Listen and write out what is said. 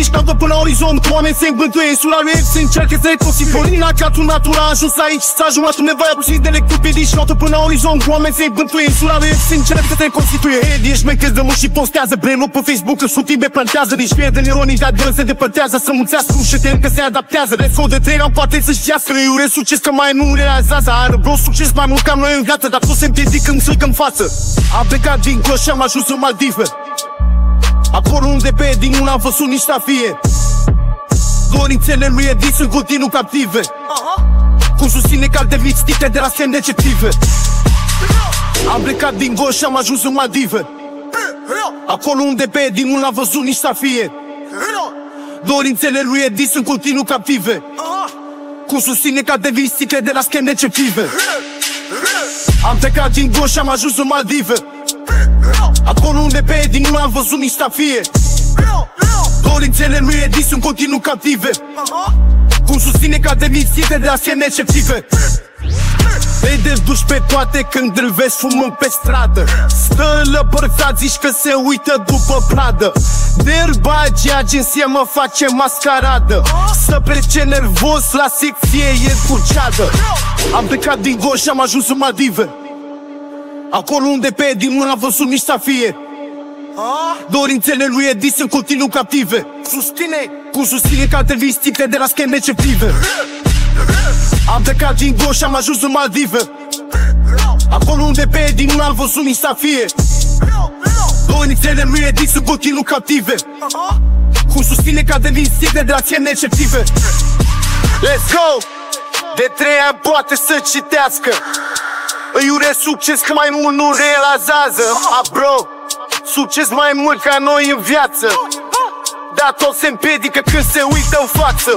Ești caldă până la orizont, oameni se îmbântuie. Insula lui X încearcă să reconstituie. Florina catul natura a ajuns aici. S-a ajuns cu nevoia puțin de lecturi. Ești caldă până la orizont, oameni se îmbântuie. Insula lui X încearcă să reconstituie. Edi, ești mai crezi și postează. Bremul pe Facebook, în sutime plantează. Nici pierde ironii, dar de se depărtează. Să mulțească ușete, încă se adaptează. Rescou de 3 ani poate să-și iască. Îi urez succes că mai nu realizează. Are bro succes mai mult ca noi în viață. Dar tot se împiedică în sâlcă în față. Am plecat din Cluj și am ajuns în Maldive. Acolo unde pe din nu n-am văzut nici stafie. Dorințele lui Edi sunt continuu captive. Cum susține că de lipstite de la scheme deceptive. Am plecat din Cluj și am ajuns în Maldive. Acolo unde pe Edi nu l-am văzut nici stafie. Dorințele lui Edi sunt continuu captive. Cum susține că de lipstite de la scheme deceptive. Am plecat din Cluj și am ajuns în Maldive. Acolo unde pe Edi nu l-am văzut nici stafie. Dorințele lui Edi sunt continuu captive. Cum susține că de lipsite de la scheme deceptive. Vede duși pe toate când îl vezi fumând pe stradă. Stă lăbărțat, zici că se uită după pradă. Derbagia agenție mă face mascaradă. Să plece nervos la secție e cu ceadă. Am plecat din Cluj și am ajuns în Maldive. Acolo unde pe Edi nu l-am văzut nici stafie. Dorințele lui Edi sunt continuu captive. Cum susține că alte lipstite de la scheme deceptive. Am plecat din Cluj și am ajuns în Maldive. Acolo unde pe Edi nu l-am văzut nici stafie. Dorințele lui Edi sunt continuu captive. Cum susține că alte lipstite de la scheme deceptive. Let's go! De 3 ani poate să citească. Îi urez succes că mai mult nu realizează. Bro, succes mai mult ca noi în viață. Dar tot se împiedică când se uită în față.